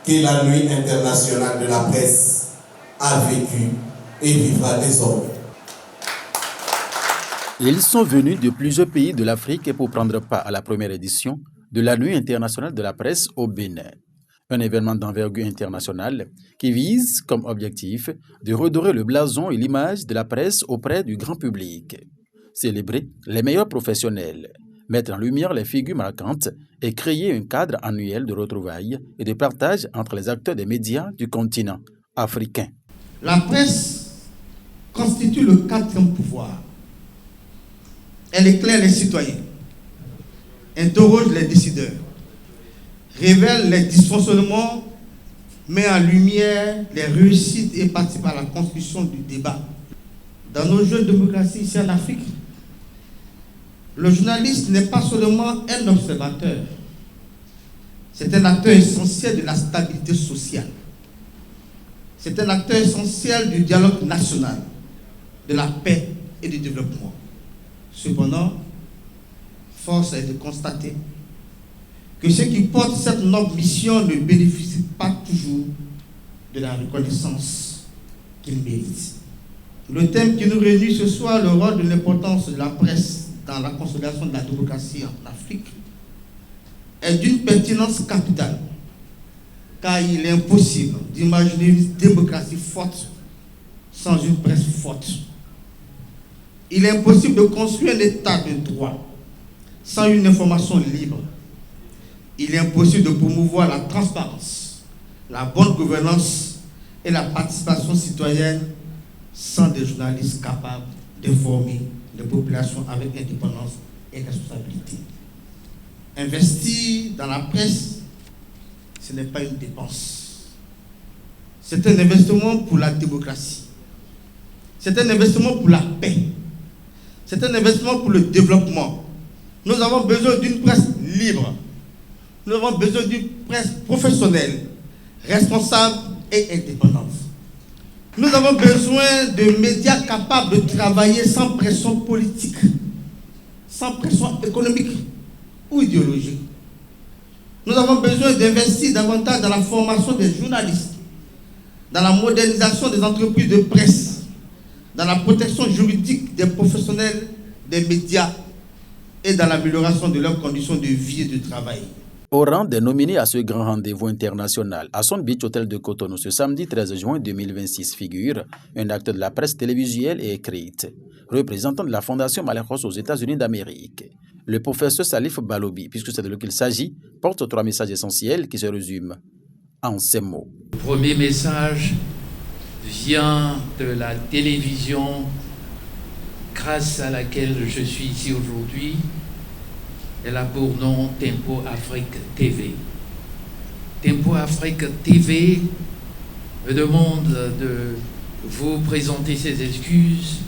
que la nuit internationale de la presse a vécu et vivra désormais. Ils sont venus de plusieurs pays de l'Afrique pour prendre part à la première édition de la Nuit internationale de la presse au Bénin. Un événement d'envergure internationale qui vise comme objectif de redorer le blason et l'image de la presse auprès du grand public. Célébrer les meilleurs professionnels, mettre en lumière les figures marquantes et créer un cadre annuel de retrouvailles et de partage entre les acteurs des médias du continent africain. La presse constitue le quatrième pouvoir. Elle éclaire les citoyens, interroge les décideurs, révèle les dysfonctionnements, met en lumière les réussites et participe à la construction du débat. Dans nos jeunes démocraties ici en Afrique, le journaliste n'est pas seulement un observateur, c'est un acteur essentiel de la stabilité sociale. C'est un acteur essentiel du dialogue national, de la paix et du développement. Cependant, force est de constater que ceux qui portent cette noble mission ne bénéficient pas toujours de la reconnaissance qu'ils méritent. Le thème qui nous réunit ce soir, le rôle de l'importance de la presse dans la consolidation de la démocratie en Afrique, est d'une pertinence capitale, car il est impossible d'imaginer une démocratie forte sans une presse forte. Il est impossible de construire un état de droit sans une information libre. Il est impossible de promouvoir la transparence, la bonne gouvernance et la participation citoyenne sans des journalistes capables d'informer les populations avec indépendance et responsabilité. Investir dans la presse, ce n'est pas une dépense. C'est un investissement pour la démocratie. C'est un investissement pour la paix. C'est un investissement pour le développement. Nous avons besoin d'une presse libre. Nous avons besoin d'une presse professionnelle, responsable et indépendante. Nous avons besoin de médias capables de travailler sans pression politique, sans pression économique ou idéologique. Nous avons besoin d'investir davantage dans la formation des journalistes, dans la modernisation des entreprises de presse, dans la protection juridique des professionnels des médias et dans l'amélioration de leurs conditions de vie et de travail. Au rang des nominés à ce grand rendez-vous international, à Son Beach Hotel de Cotonou ce samedi 13 juin 2026 figure un acteur de la presse télévisuelle et écrite, représentant de la Fondation Malekos aux États-Unis d'Amérique. Le professeur Salif Balobi, puisque c'est de lui qu'il s'agit, porte 3 messages essentiels qui se résument en ces mots. Le premier message vient de la télévision grâce à laquelle je suis ici aujourd'hui. Elle a pour nom Tempo Afrique TV. Tempo Afrique TV me demande de vous présenter ses excuses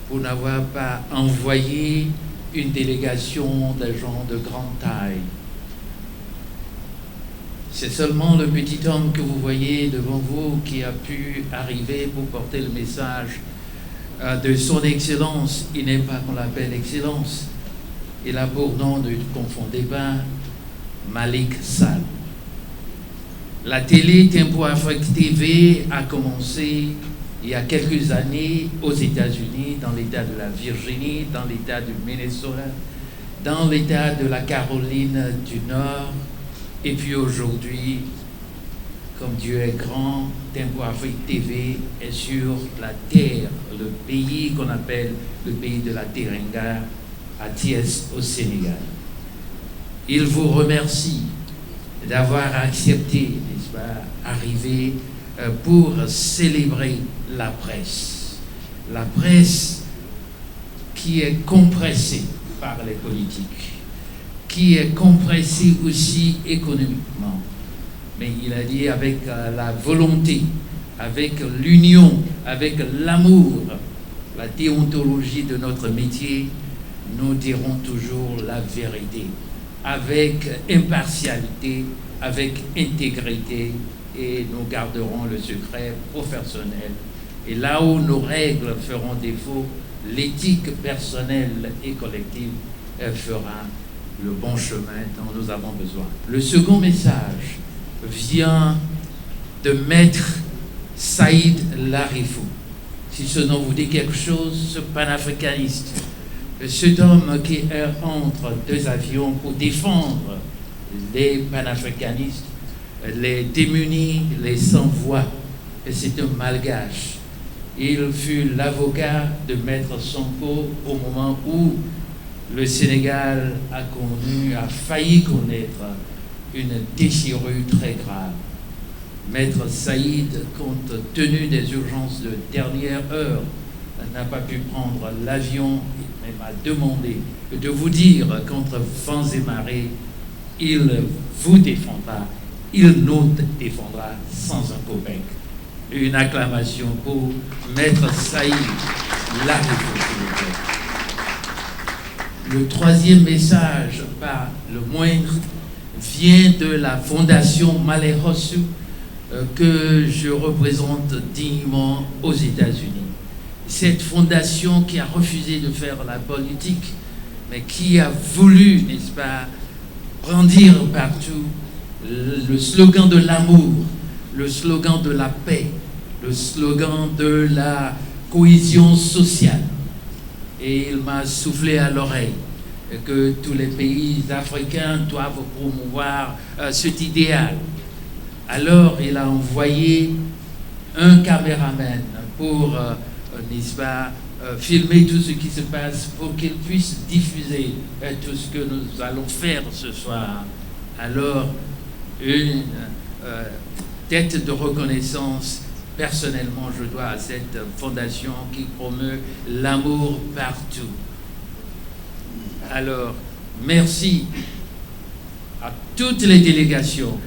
pour n'avoir pas envoyé une délégation d'agents de grande taille. C'est seulement le petit homme que vous voyez devant vous qui a pu arriver pour porter le message de son excellence. Il n'est pas qu'on l'appelle excellence. Il a pour nom, ne confondez pas, Malick Sall. La télé Tempo Afrique TV a commencé il y a quelques années aux États-Unis, dans l'État de la Virginie, dans l'État du Minnesota, dans l'État de la Caroline du Nord. Et puis aujourd'hui, comme Dieu est grand, Tempo Afrique TV est sur la terre, le pays qu'on appelle le pays de la Teranga, à Thiès au Sénégal. Il vous remercie d'avoir accepté, n'est-ce pas, arriver pour célébrer la presse. La presse qui est compressée par les politiques, qui est compressée aussi économiquement. Mais il a dit avec la volonté, avec l'union, avec l'amour, la déontologie de notre métier, nous dirons toujours la vérité, avec impartialité, avec intégrité, et nous garderons le secret professionnel. Et là où nos règles feront défaut, l'éthique personnelle et collective fera le bon chemin dont nous avons besoin. Le second message vient de Maître Saïd Larifou. Si ce nom vous dit quelque chose, ce panafricaniste, cet homme qui est entre deux avions pour défendre les panafricanistes, les démunis, les sans-voix, et c'est un malgache. Il fut l'avocat de Maître Sonko au moment où le Sénégal a failli connaître une déchirure très grave. Maître Saïd, compte tenu des urgences de dernière heure, n'a pas pu prendre l'avion, mais m'a demandé de vous dire contre vents et marées, il vous défendra, il nous défendra sans un copec. Une acclamation pour Maître Saïd Larifou. Le troisième message, pas le moindre, vient de la Fondation Malé Hossou que je représente dignement aux États-Unis. Cette fondation qui a refusé de faire la politique, mais qui a voulu, n'est-ce pas, brandir partout le slogan de l'amour, le slogan de la paix, le slogan de la cohésion sociale. Et il m'a soufflé à l'oreille que tous les pays africains doivent promouvoir cet idéal. Alors il a envoyé un caméraman pour, n'est-ce pas, filmer tout ce qui se passe pour qu'il puisse diffuser tout ce que nous allons faire ce soir. Alors, une tête de reconnaissance, personnellement, je dois à cette fondation qui promeut l'amour partout. Alors, merci à toutes les délégations.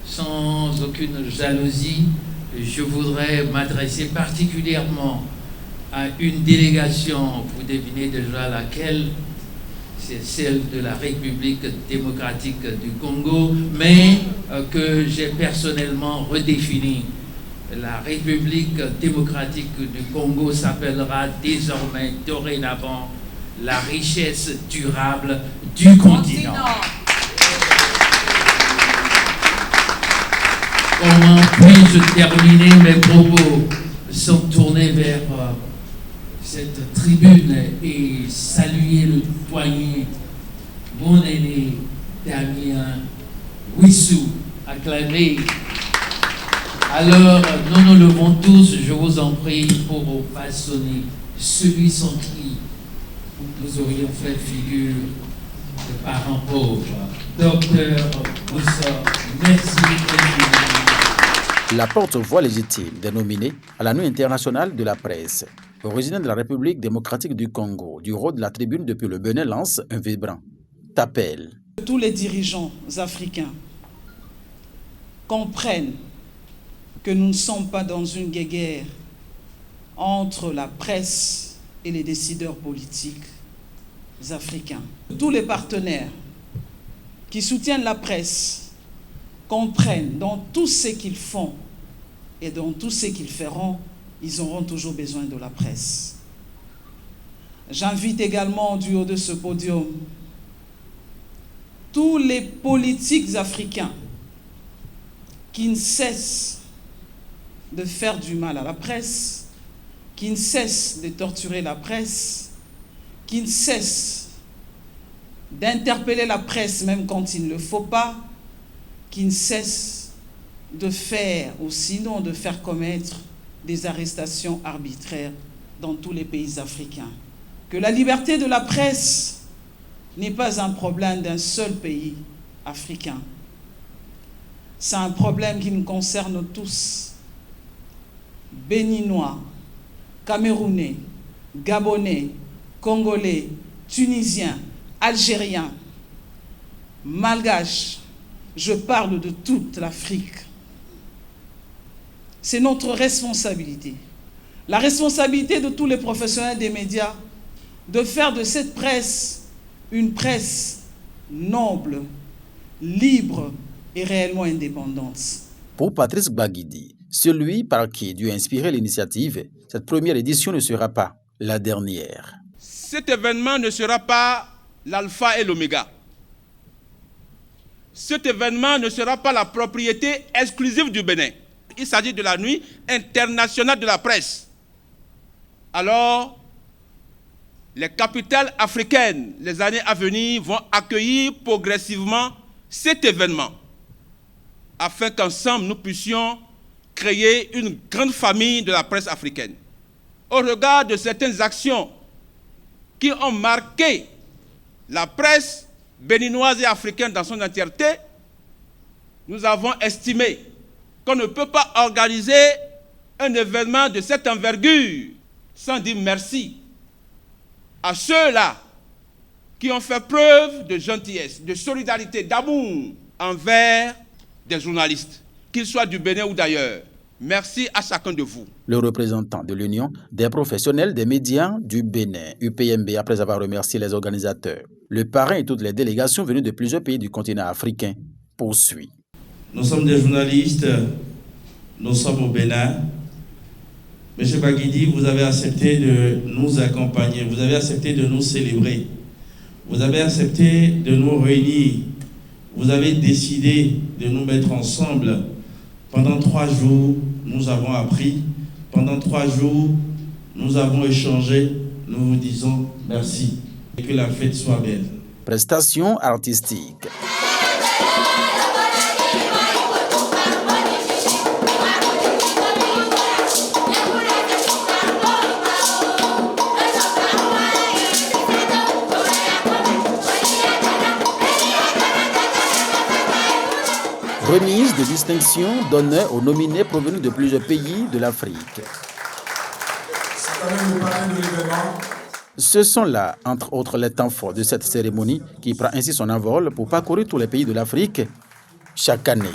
Sans aucune jalousie, je voudrais m'adresser particulièrement à une délégation, vous devinez déjà laquelle, c'est celle de la République démocratique du Congo, mais que j'ai personnellement redéfinie. La République démocratique du Congo s'appellera désormais, dorénavant, la richesse durable du continent. Comment puis-je terminer mes propos sans tourner vers cette tribune et saluer le doyen, mon aîné Damien Wissou, acclamé. Alors, nous nous levons tous, je vous en prie, pour façonner celui sans qui nous aurions fait figure de parents pauvres. Docteur Boussard, merci. La porte-voix légitime dénominée à la Nuit internationale de la presse, originaire de la République démocratique du Congo, du rôle de la tribune depuis le Bénin, lance un vibrant appel. Tous les dirigeants africains comprennent que nous ne sommes pas dans une guerre entre la presse et les décideurs politiques africains. Tous les partenaires qui soutiennent la presse comprennent dans tout ce qu'ils font et dans tout ce qu'ils feront, ils auront toujours besoin de la presse. J'invite également du haut de ce podium tous les politiques africains qui ne cessent de faire du mal à la presse, qui ne cessent de torturer la presse, qui ne cessent d'interpeller la presse même quand il ne le faut pas, qui ne cessent de faire, ou sinon de faire commettre des arrestations arbitraires dans tous les pays africains. Que la liberté de la presse n'est pas un problème d'un seul pays africain. C'est un problème qui nous concerne tous. Béninois, Camerounais, Gabonais, Congolais, Tunisiens, Algériens, Malgaches. Je parle de toute l'Afrique. C'est notre responsabilité. La responsabilité de tous les professionnels des médias de faire de cette presse une presse noble, libre et réellement indépendante. Pour Patrice Baguidi, celui par qui Dieu a inspiré l'initiative, cette première édition ne sera pas la dernière. Cet événement ne sera pas l'alpha et l'oméga. cet événement ne sera pas la propriété exclusive du Bénin. Il s'agit de la nuit internationale de la presse. Alors, les capitales africaines, les années à venir, vont accueillir progressivement cet événement afin qu'ensemble nous puissions créer une grande famille de la presse africaine. Au regard de certaines actions qui ont marqué la presse béninoise et africaine dans son entièreté, nous avons estimé qu'on ne peut pas organiser un événement de cette envergure sans dire merci à ceux-là qui ont fait preuve de gentillesse, de solidarité, d'amour envers des journalistes, qu'ils soient du Bénin ou d'ailleurs. Merci à chacun de vous. Le représentant de l'Union des professionnels des médias du Bénin, UPMB, après avoir remercié les organisateurs, le parrain et toutes les délégations venues de plusieurs pays du continent africain, poursuit. Nous sommes des journalistes, nous sommes au Bénin. M. Baguidi, vous avez accepté de nous accompagner, vous avez accepté de nous célébrer, vous avez accepté de nous réunir, vous avez décidé de nous mettre ensemble. Pendant 3 jours, nous avons appris, pendant 3 jours, nous avons échangé, nous vous disons merci et que la fête soit belle. Prestations artistiques. Remise de distinction d'honneur aux nominés provenus de plusieurs pays de l'Afrique. Ce sont là, entre autres, les temps forts de cette cérémonie qui prend ainsi son envol pour parcourir tous les pays de l'Afrique chaque année.